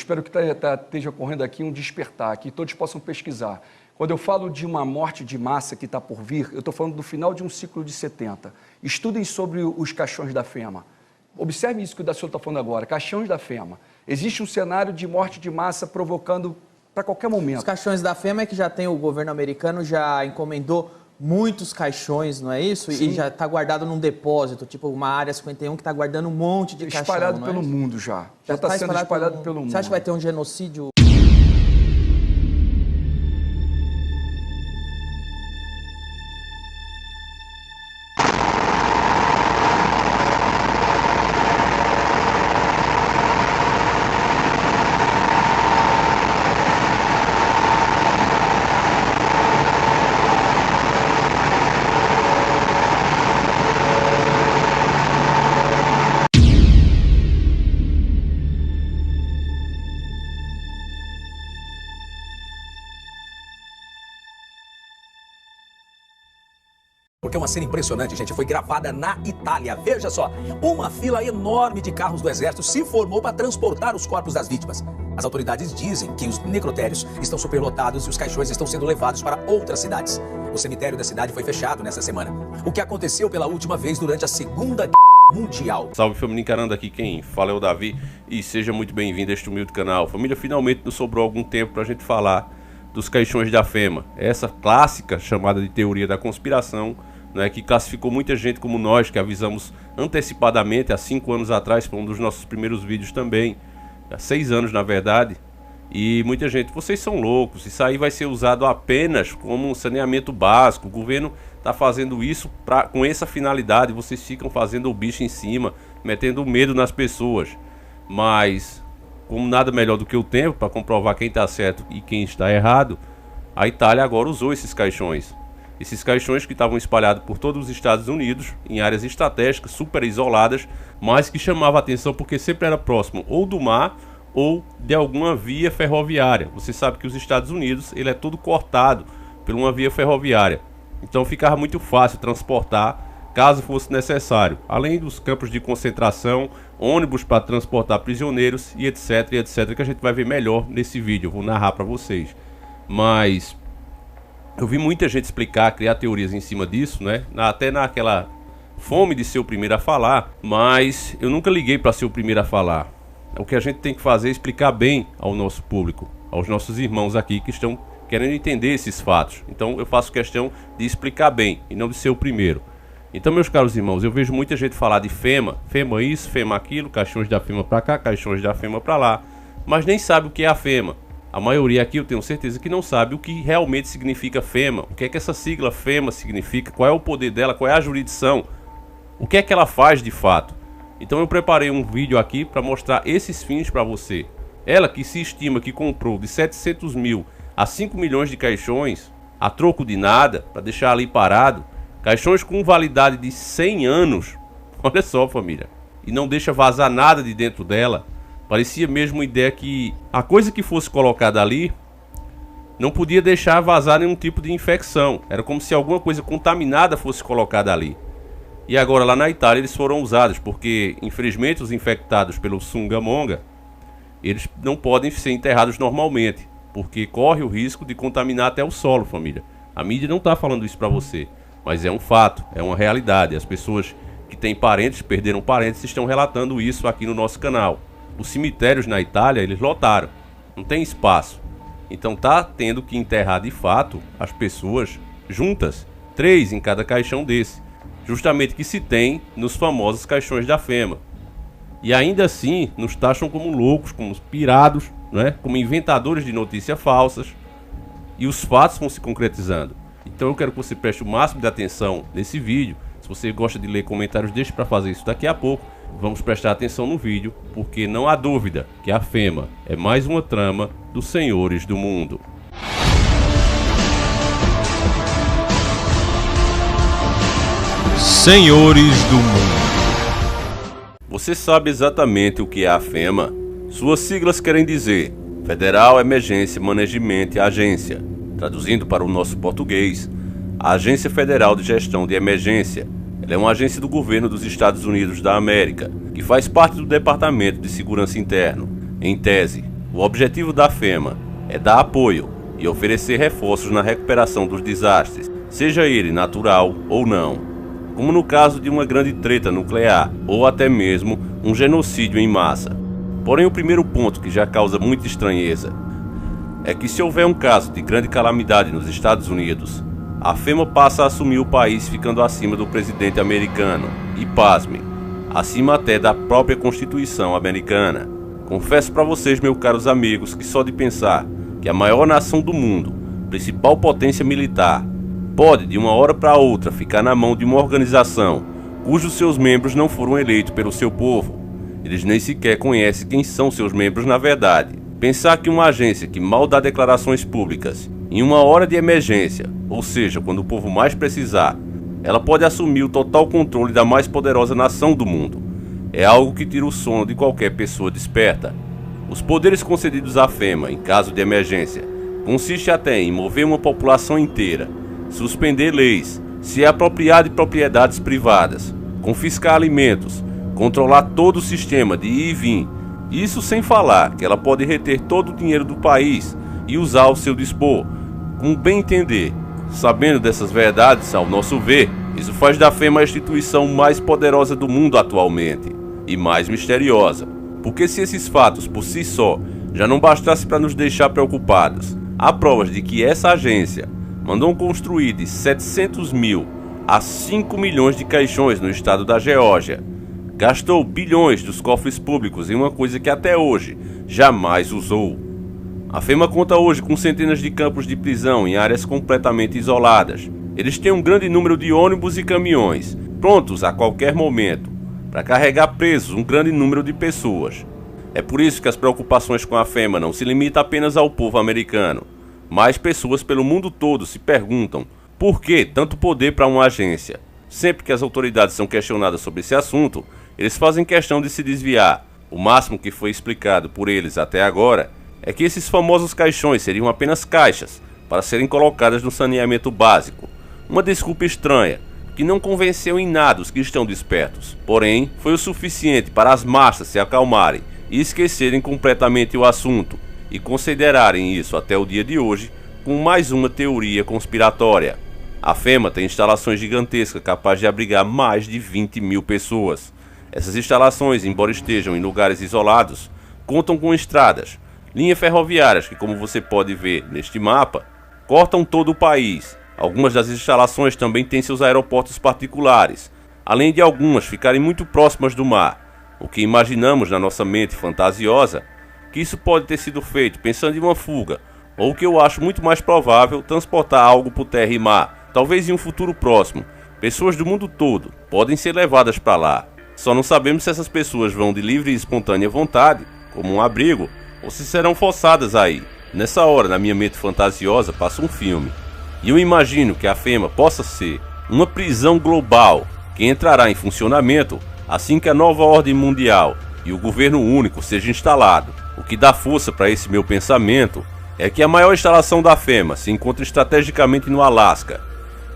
espero que esteja ocorrendo aqui um despertar, que todos possam pesquisar. Quando eu falo de uma morte de massa que está por vir, eu estou falando do final de um ciclo de 70. Estudem sobre os caixões da FEMA. Observe isso que o senhor está falando agora, caixões da FEMA. Existe um cenário de morte de massa provocando para qualquer momento. Os caixões da FEMA é que já tem, o governo americano já encomendou muitos caixões, não é isso? Sim. E já está guardado num depósito, tipo uma área 51 que está guardando um monte de caixão. Espalhado pelo mundo já. Já está sendo espalhado pelo mundo. Você acha que vai ter um genocídio? Porque é uma cena impressionante, gente, foi gravada na Itália. Veja só, uma fila enorme de carros do exército se formou para transportar os corpos das vítimas. As autoridades dizem que os necrotérios estão superlotados e os caixões estão sendo levados para outras cidades. O cemitério da cidade foi fechado nessa semana. O que aconteceu pela última vez durante a Segunda Guerra Mundial. Salve família, encarando aqui quem fala é o Davi e seja muito bem-vindo a este humilde canal. Família, finalmente nos sobrou algum tempo para a gente falar dos caixões da FEMA. Essa clássica chamada de teoria da conspiração, né, que classificou muita gente como nós, que avisamos antecipadamente há 5 anos atrás, foi um dos nossos primeiros vídeos também, há 6 anos na verdade, e muita gente, vocês são loucos, isso aí vai ser usado apenas como um saneamento básico, o governo está fazendo isso com essa finalidade, vocês ficam fazendo o bicho em cima, metendo medo nas pessoas, mas como nada melhor do que o tempo para comprovar quem está certo e quem está errado, a Itália agora usou esses caixões. Esses caixões que estavam espalhados por todos os Estados Unidos, em áreas estratégicas, super isoladas, mas que chamava a atenção porque sempre era próximo ou do mar ou de alguma via ferroviária. Você sabe que os Estados Unidos ele é todo cortado por uma via ferroviária. Então ficava muito fácil transportar caso fosse necessário. Além dos campos de concentração, ônibus para transportar prisioneiros e etc, que a gente vai ver melhor nesse vídeo. Eu vou narrar para vocês. Mas eu vi muita gente explicar, criar teorias em cima disso, né? Até naquela fome de ser o primeiro a falar, mas eu nunca liguei para ser o primeiro a falar. O que a gente tem que fazer é explicar bem ao nosso público, aos nossos irmãos aqui que estão querendo entender esses fatos. Então eu faço questão de explicar bem e não de ser o primeiro. Então, meus caros irmãos, eu vejo muita gente falar de FEMA, FEMA isso, FEMA aquilo, caixões da FEMA para cá, caixões da FEMA para lá, mas nem sabe o que é a FEMA. A maioria aqui eu tenho certeza que não sabe o que realmente significa FEMA, o que é que essa sigla FEMA significa, qual é o poder dela, qual é a jurisdição, o que é que ela faz de fato. Então eu preparei um vídeo aqui para mostrar esses fins para você. Ela que se estima que comprou de 700 mil a 5 milhões de caixões, a troco de nada, para deixar ali parado, caixões com validade de 100 anos, olha só família, e não deixa vazar nada de dentro dela. Parecia mesmo uma ideia que a coisa que fosse colocada ali não podia deixar vazar nenhum tipo de infecção. Era como se alguma coisa contaminada fosse colocada ali. E agora lá na Itália eles foram usados, porque infelizmente os infectados pelo Sungamonga, eles não podem ser enterrados normalmente, porque corre o risco de contaminar até o solo, família. A mídia não está falando isso para você, mas é um fato, é uma realidade. As pessoas que têm parentes, perderam parentes, estão relatando isso aqui no nosso canal. Os cemitérios na Itália, eles lotaram, não tem espaço. Então tá tendo que enterrar de fato as pessoas juntas, 3 em cada caixão desse, justamente que se tem nos famosos caixões da FEMA. E ainda assim nos taxam como loucos, como pirados, né? Como inventadores de notícias falsas, e os fatos vão se concretizando. Então eu quero que você preste o máximo de atenção nesse vídeo. Se você gosta de ler comentários, deixe para fazer isso daqui a pouco. Vamos prestar atenção no vídeo, porque não há dúvida que a FEMA é mais uma trama dos senhores do mundo. Senhores do mundo. Você sabe exatamente o que é a FEMA? Suas siglas querem dizer Federal Emergency Management Agência. Traduzindo para o nosso português, a Agência Federal de Gestão de Emergência. Ela é uma agência do governo dos Estados Unidos da América, que faz parte do Departamento de Segurança Interno. Em tese, O objetivo da FEMA é dar apoio e oferecer reforços na recuperação dos desastres, seja ele natural ou não, como no caso de uma grande treta nuclear ou até mesmo um genocídio em massa. Porém, o primeiro ponto que já causa muita estranheza é que se houver um caso de grande calamidade nos Estados Unidos, a FEMA passa a assumir o país ficando acima do presidente americano e, pasmem, acima até da própria Constituição americana. Confesso para vocês, meus caros amigos, que só de pensar que a maior nação do mundo, principal potência militar, pode de uma hora para outra ficar na mão de uma organização cujos seus membros não foram eleitos pelo seu povo. Eles nem sequer conhecem quem são seus membros na verdade. Pensar que uma agência que mal dá declarações públicas em uma hora de emergência, ou seja, quando o povo mais precisar, ela pode assumir o total controle da mais poderosa nação do mundo, é algo que tira o sono de qualquer pessoa desperta. Os poderes concedidos à FEMA em caso de emergência consiste até em mover uma população inteira, suspender leis, se apropriar de propriedades privadas, confiscar alimentos, controlar todo o sistema de ir e vir. Isso sem falar que ela pode reter todo o dinheiro do país e usar ao seu dispor, com bem entender. Sabendo dessas verdades, ao nosso ver, isso faz da FEMA a instituição mais poderosa do mundo atualmente e mais misteriosa. Porque se esses fatos por si só já não bastassem para nos deixar preocupados, há provas de que essa agência mandou construir de 700 mil a 5 milhões de caixões no estado da Geórgia, gastou bilhões dos cofres públicos em uma coisa que até hoje jamais usou. A FEMA conta hoje com centenas de campos de prisão em áreas completamente isoladas. Eles têm um grande número de ônibus e caminhões, prontos a qualquer momento, para carregar presos um grande número de pessoas. É por isso que as preocupações com a FEMA não se limitam apenas ao povo americano. Mais pessoas pelo mundo todo se perguntam por que tanto poder para uma agência. Sempre que as autoridades são questionadas sobre esse assunto, eles fazem questão de se desviar. O máximo que foi explicado por eles até agora é que esses famosos caixões seriam apenas caixas para serem colocadas no saneamento básico. Uma desculpa estranha, que não convenceu em nada os que estão despertos. Porém, foi o suficiente para as massas se acalmarem e esquecerem completamente o assunto, e considerarem isso até o dia de hoje com mais uma teoria conspiratória. A FEMA tem instalações gigantescas capazes de abrigar mais de 20 mil pessoas. Essas instalações, embora estejam em lugares isolados, contam com estradas, linhas ferroviárias que, como você pode ver neste mapa, cortam todo o país. Algumas das instalações também têm seus aeroportos particulares, além de algumas ficarem muito próximas do mar, o que imaginamos na nossa mente fantasiosa que isso pode ter sido feito pensando em uma fuga, ou o que eu acho muito mais provável, transportar algo por terra e mar. Talvez em um futuro próximo, pessoas do mundo todo podem ser levadas para lá. Só não sabemos se essas pessoas vão de livre e espontânea vontade, como um abrigo, ou se serão forçadas a ir. Nessa hora, na minha mente fantasiosa, passa um filme. E eu imagino que a FEMA possa ser uma prisão global que entrará em funcionamento assim que a nova ordem mundial e o governo único seja instalado. O que dá força para esse meu pensamento é que a maior instalação da FEMA se encontra estrategicamente no Alasca,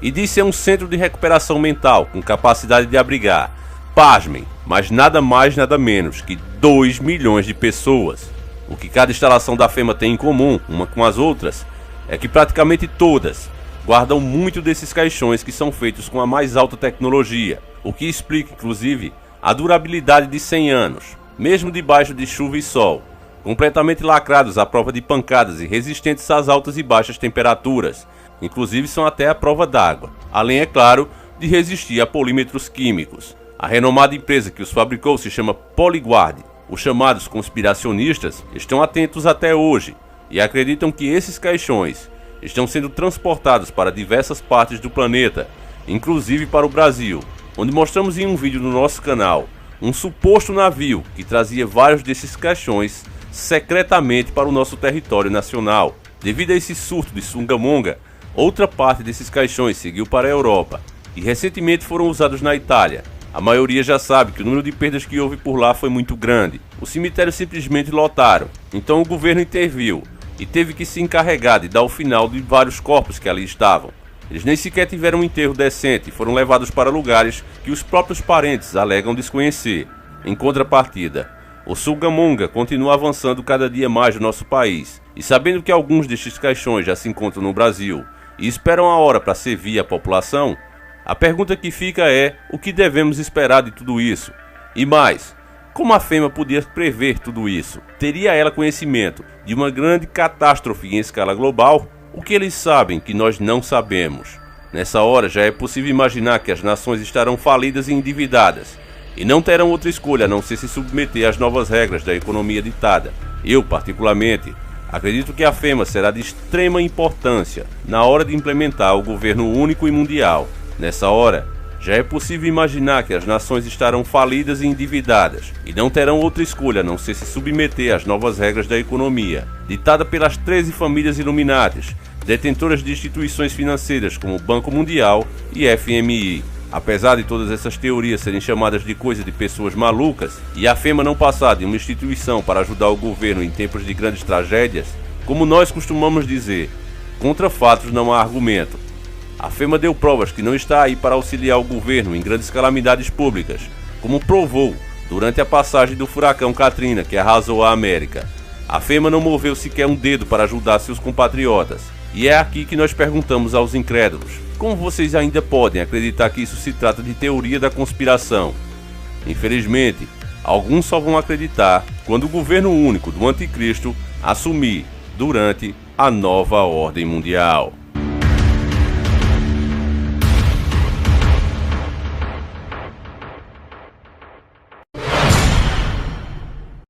e diz ser um centro de recuperação mental com capacidade de abrigar, pasmem, mas nada mais nada menos que 2 milhões de pessoas. O que cada instalação da FEMA tem em comum, uma com as outras, é que praticamente todas guardam muito desses caixões que são feitos com a mais alta tecnologia, o que explica inclusive a durabilidade de 100 anos, mesmo debaixo de chuva e sol, completamente lacrados à prova de pancadas e resistentes às altas e baixas temperaturas, inclusive são até à prova d'água, além, é claro, de resistir a polímetros químicos. A renomada empresa que os fabricou se chama Polyguard. Os chamados conspiracionistas estão atentos até hoje e acreditam que esses caixões estão sendo transportados para diversas partes do planeta, inclusive para o Brasil, onde mostramos em um vídeo no nosso canal um suposto navio que trazia vários desses caixões secretamente para o nosso território nacional. Devido a esse surto de Sungamonga, outra parte desses caixões seguiu para a Europa e recentemente foram usados na Itália. A maioria já sabe que o número de perdas que houve por lá foi muito grande. Os cemitérios simplesmente lotaram, então o governo interviu e teve que se encarregar de dar o final de vários corpos que ali estavam. Eles nem sequer tiveram um enterro decente e foram levados para lugares que os próprios parentes alegam desconhecer. Em contrapartida, O Sugamonga continua avançando cada dia mais no nosso país, e sabendo que alguns destes caixões já se encontram no Brasil e esperam a hora para servir a população, a pergunta que fica é o que devemos esperar de tudo isso? E mais, como a FEMA podia prever tudo isso? Teria ela conhecimento de uma grande catástrofe em escala global? O que eles sabem que nós não sabemos? Nessa hora já é possível imaginar que as nações estarão falidas e endividadas, e não terão outra escolha a não ser se submeter às novas regras da economia ditada. Eu, particularmente, acredito que a FEMA será de extrema importância na hora de implementar o governo único e mundial. Nessa hora, já é possível imaginar que as nações estarão falidas e endividadas, e não terão outra escolha a não ser se submeter às novas regras da economia, ditada pelas 13 famílias Illuminatis, detentoras de instituições financeiras como o Banco Mundial e FMI. Apesar de todas essas teorias serem chamadas de coisa de pessoas malucas, e a FEMA não passar de uma instituição para ajudar o governo em tempos de grandes tragédias, como nós costumamos dizer, contra fatos não há argumento. A FEMA deu provas que não está aí para auxiliar o governo em grandes calamidades públicas, como provou durante a passagem do furacão Katrina, que arrasou a América. A FEMA não moveu sequer um dedo para ajudar seus compatriotas. E é aqui que nós perguntamos aos incrédulos: como vocês ainda podem acreditar que isso se trata de teoria da conspiração? Infelizmente, alguns só vão acreditar quando o governo único do Anticristo assumir durante a nova ordem mundial.